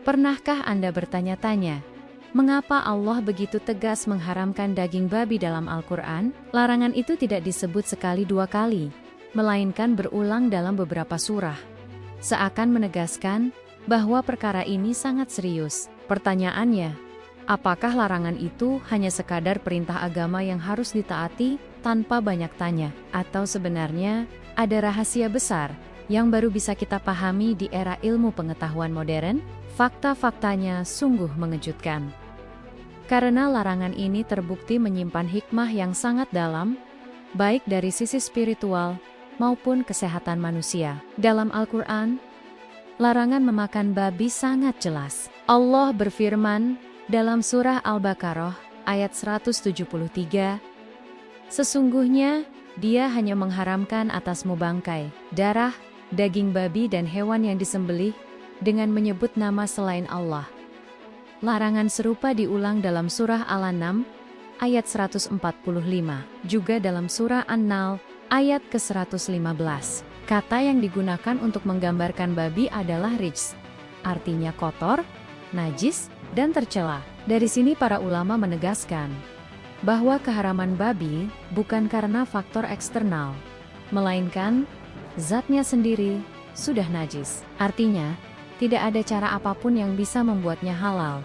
Pernahkah Anda bertanya-tanya, mengapa Allah begitu tegas mengharamkan daging babi dalam Al-Quran? Larangan itu tidak disebut sekali dua kali, melainkan berulang dalam beberapa surah. Seakan menegaskan bahwa perkara ini sangat serius. Pertanyaannya, apakah larangan itu hanya sekadar perintah agama yang harus ditaati tanpa banyak tanya? Atau sebenarnya ada rahasia besar yang baru bisa kita pahami di era ilmu pengetahuan modern? Fakta-faktanya sungguh mengejutkan. Karena larangan ini terbukti menyimpan hikmah yang sangat dalam, baik dari sisi spiritual maupun kesehatan manusia. Dalam Al-Quran, larangan memakan babi sangat jelas. Allah berfirman dalam surah Al-Baqarah ayat 173, "Sesungguhnya Dia hanya mengharamkan atasmu bangkai, darah, daging babi dan hewan yang disembelih dengan menyebut nama selain Allah." Larangan serupa diulang dalam surah Al-An'am ayat 145, juga dalam surah An-Nahl ayat ke-115. Kata yang digunakan untuk menggambarkan babi adalah rijs, artinya kotor, najis, dan tercela. Dari sini para ulama menegaskan bahwa keharaman babi bukan karena faktor eksternal, melainkan zatnya sendiri sudah najis. Artinya, tidak ada cara apapun yang bisa membuatnya halal.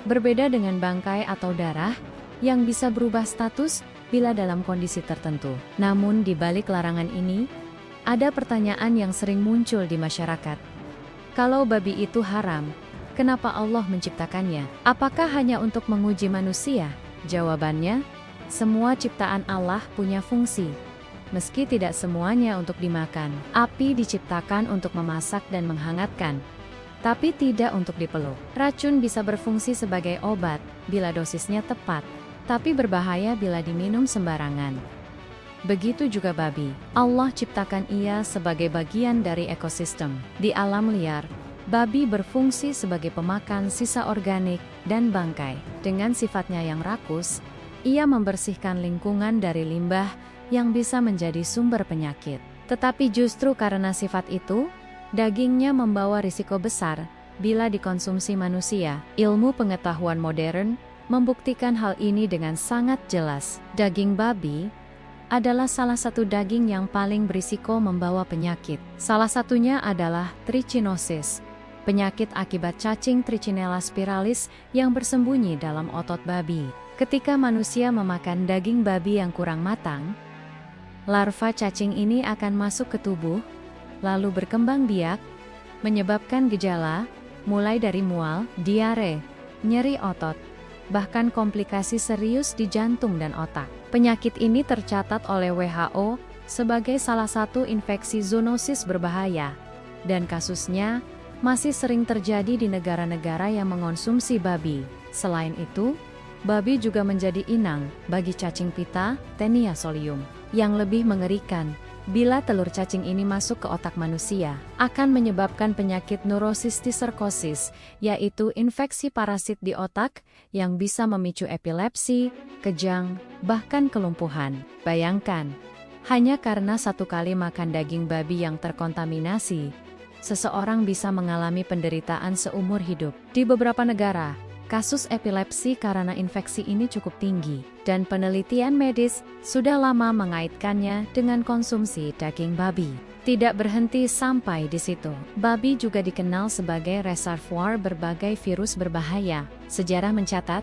Berbeda dengan bangkai atau darah, yang bisa berubah status bila dalam kondisi tertentu. Namun di balik larangan ini, ada pertanyaan yang sering muncul di masyarakat. Kalau babi itu haram, kenapa Allah menciptakannya? Apakah hanya untuk menguji manusia? Jawabannya, semua ciptaan Allah punya fungsi. Meski tidak semuanya untuk dimakan. Api diciptakan untuk memasak dan menghangatkan, tapi tidak untuk dipeluk. Racun bisa berfungsi sebagai obat bila dosisnya tepat, tapi berbahaya bila diminum sembarangan. Begitu juga babi. Allah ciptakan ia sebagai bagian dari ekosistem. Di alam liar, babi berfungsi sebagai pemakan sisa organik dan bangkai. Dengan sifatnya yang rakus, ia membersihkan lingkungan dari limbah yang bisa menjadi sumber penyakit. Tetapi justru karena sifat itu, dagingnya membawa risiko besar bila dikonsumsi manusia. Ilmu pengetahuan modern membuktikan hal ini dengan sangat jelas. Daging babi adalah salah satu daging yang paling berisiko membawa penyakit. Salah satunya adalah trichinosis, penyakit akibat cacing Trichinella spiralis yang bersembunyi dalam otot babi. Ketika manusia memakan daging babi yang kurang matang, larva cacing ini akan masuk ke tubuh, lalu berkembang biak, menyebabkan gejala, mulai dari mual, diare, nyeri otot, bahkan komplikasi serius di jantung dan otak. Penyakit ini tercatat oleh WHO sebagai salah satu infeksi zoonosis berbahaya, dan kasusnya masih sering terjadi di negara-negara yang mengonsumsi babi. Selain itu, babi juga menjadi inang bagi cacing pita, Taenia solium. Yang lebih mengerikan, bila telur cacing ini masuk ke otak manusia, akan menyebabkan penyakit neurocystis, yaitu infeksi parasit di otak yang bisa memicu epilepsi, kejang, bahkan kelumpuhan. Bayangkan, hanya karena satu kali makan daging babi yang terkontaminasi, seseorang bisa mengalami penderitaan seumur hidup. Di beberapa negara, kasus epilepsi karena infeksi ini cukup tinggi, dan penelitian medis sudah lama mengaitkannya dengan konsumsi daging babi. Tidak berhenti sampai di situ. Babi juga dikenal sebagai reservoir berbagai virus berbahaya. Sejarah mencatat,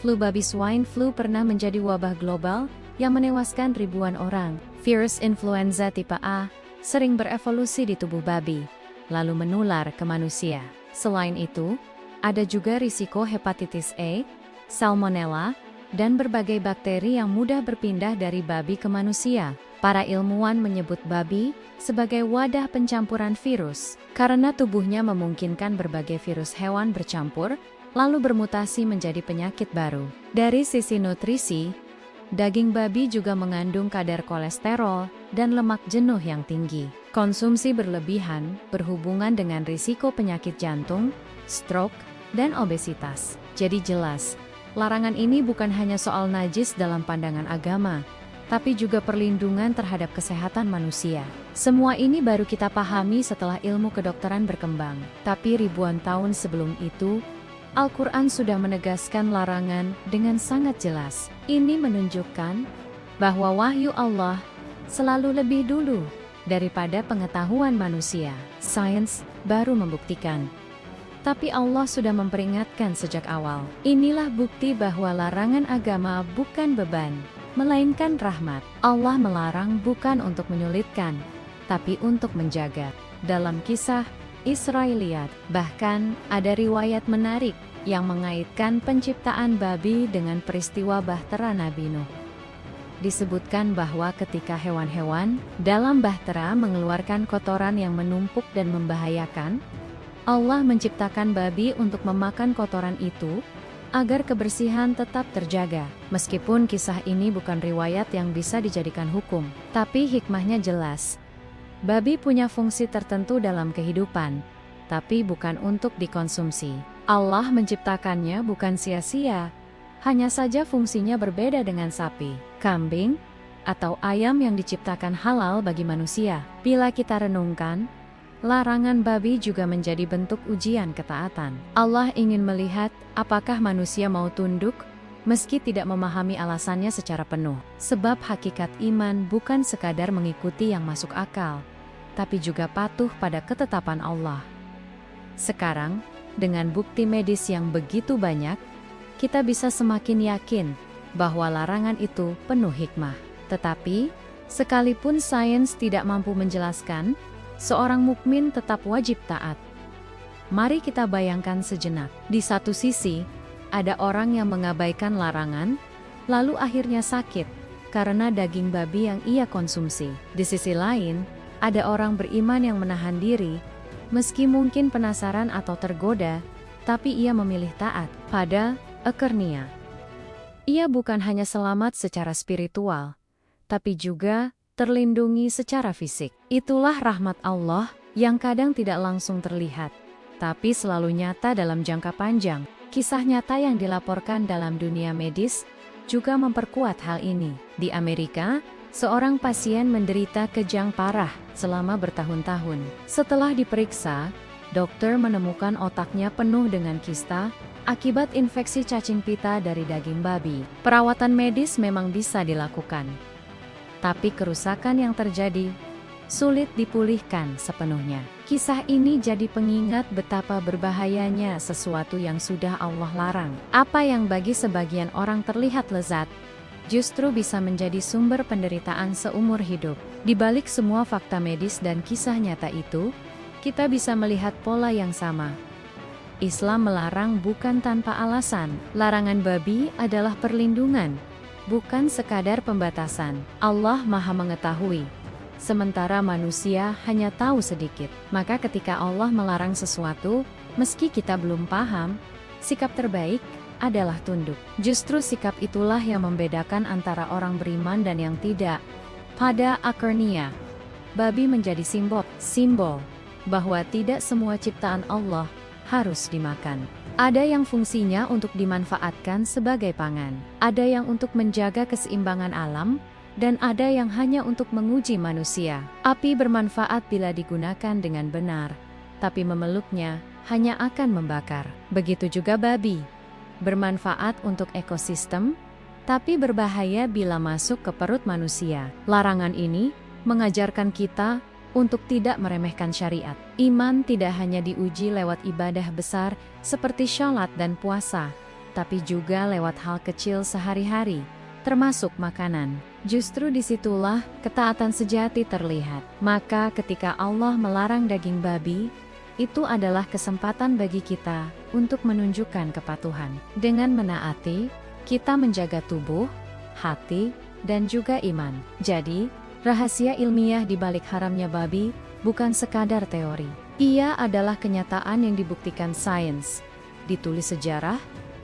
flu babi swine flu pernah menjadi wabah global yang menewaskan ribuan orang. Virus influenza tipe A sering berevolusi di tubuh babi, lalu menular ke manusia. Selain itu, ada juga risiko hepatitis A, salmonella, dan berbagai bakteri yang mudah berpindah dari babi ke manusia. Para ilmuwan menyebut babi sebagai wadah pencampuran virus, karena tubuhnya memungkinkan berbagai virus hewan bercampur, lalu bermutasi menjadi penyakit baru. Dari sisi nutrisi, daging babi juga mengandung kadar kolesterol dan lemak jenuh yang tinggi. Konsumsi berlebihan berhubungan dengan risiko penyakit jantung, stroke, dan obesitas. Jadi jelas, larangan ini bukan hanya soal najis dalam pandangan agama, tapi juga perlindungan terhadap kesehatan manusia. Semua ini baru kita pahami setelah ilmu kedokteran berkembang. Tapi ribuan tahun sebelum itu, Al-Quran sudah menegaskan larangan dengan sangat jelas. Ini menunjukkan bahwa wahyu Allah selalu lebih dulu daripada pengetahuan manusia. Sains baru membuktikan. Tapi Allah sudah memperingatkan sejak awal. Inilah bukti bahwa larangan agama bukan beban, melainkan rahmat. Allah melarang bukan untuk menyulitkan, tapi untuk menjaga. Dalam kisah Israiliyat, bahkan ada riwayat menarik yang mengaitkan penciptaan babi dengan peristiwa bahtera Nabi Nuh. Disebutkan bahwa ketika hewan-hewan dalam bahtera mengeluarkan kotoran yang menumpuk dan membahayakan, Allah menciptakan babi untuk memakan kotoran itu, agar kebersihan tetap terjaga. Meskipun kisah ini bukan riwayat yang bisa dijadikan hukum, tapi hikmahnya jelas. Babi punya fungsi tertentu dalam kehidupan, tapi bukan untuk dikonsumsi. Allah menciptakannya bukan sia-sia, hanya saja fungsinya berbeda dengan sapi, kambing, atau ayam yang diciptakan halal bagi manusia. Bila kita renungkan, larangan babi juga menjadi bentuk ujian ketaatan. Allah ingin melihat apakah manusia mau tunduk, meski tidak memahami alasannya secara penuh. Sebab hakikat iman bukan sekadar mengikuti yang masuk akal, tapi juga patuh pada ketetapan Allah. Sekarang, dengan bukti medis yang begitu banyak, kita bisa semakin yakin bahwa larangan itu penuh hikmah. Tetapi, sekalipun sains tidak mampu menjelaskan, seorang mukmin tetap wajib taat. Mari kita bayangkan sejenak. Di satu sisi, ada orang yang mengabaikan larangan, lalu akhirnya sakit karena daging babi yang ia konsumsi. Di sisi lain, ada orang beriman yang menahan diri, meski mungkin penasaran atau tergoda, tapi ia memilih taat pada akhirnya. Ia bukan hanya selamat secara spiritual, tapi juga terlindungi secara fisik. Itulah rahmat Allah yang kadang tidak langsung terlihat, tapi selalu nyata dalam jangka panjang. Kisah nyata yang dilaporkan dalam dunia medis juga memperkuat hal ini. Di Amerika, seorang pasien menderita kejang parah selama bertahun-tahun. Setelah diperiksa, dokter menemukan otaknya penuh dengan kista akibat infeksi cacing pita dari daging babi. Perawatan medis memang bisa dilakukan, tapi kerusakan yang terjadi sulit dipulihkan sepenuhnya. Kisah ini jadi pengingat betapa berbahayanya sesuatu yang sudah Allah larang. Apa yang bagi sebagian orang terlihat lezat, justru bisa menjadi sumber penderitaan seumur hidup. Di balik semua fakta medis dan kisah nyata itu, kita bisa melihat pola yang sama. Islam melarang bukan tanpa alasan. Larangan babi adalah perlindungan, bukan sekadar pembatasan. Allah Maha Mengetahui, sementara manusia hanya tahu sedikit. Maka ketika Allah melarang sesuatu, meski kita belum paham, sikap terbaik adalah tunduk. Justru sikap itulah yang membedakan antara orang beriman dan yang tidak. Pada akhirnya, babi menjadi simbol bahwa tidak semua ciptaan Allah harus dimakan. Ada yang fungsinya untuk dimanfaatkan sebagai pangan, ada yang untuk menjaga keseimbangan alam, dan ada yang hanya untuk menguji manusia. Api bermanfaat bila digunakan dengan benar, tapi memeluknya hanya akan membakar. Begitu juga babi, bermanfaat untuk ekosistem, tapi berbahaya bila masuk ke perut manusia. Larangan ini mengajarkan kita untuk tidak meremehkan syariat. Iman tidak hanya diuji lewat ibadah besar seperti syalat dan puasa, tapi juga lewat hal kecil sehari-hari, termasuk makanan. Justru disitulah ketaatan sejati terlihat. Maka ketika Allah melarang daging babi, itu adalah kesempatan bagi kita untuk menunjukkan kepatuhan. Dengan menaati, kita menjaga tubuh, hati, dan juga iman. Jadi, rahasia ilmiah di balik haramnya babi bukan sekadar teori. Ia adalah kenyataan yang dibuktikan sains, ditulis sejarah,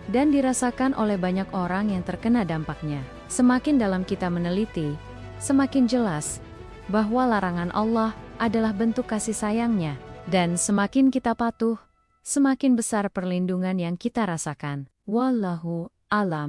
dan dirasakan oleh banyak orang yang terkena dampaknya. Semakin dalam kita meneliti, semakin jelas bahwa larangan Allah adalah bentuk kasih sayangnya, dan semakin kita patuh, semakin besar perlindungan yang kita rasakan. Wallahu a'lam.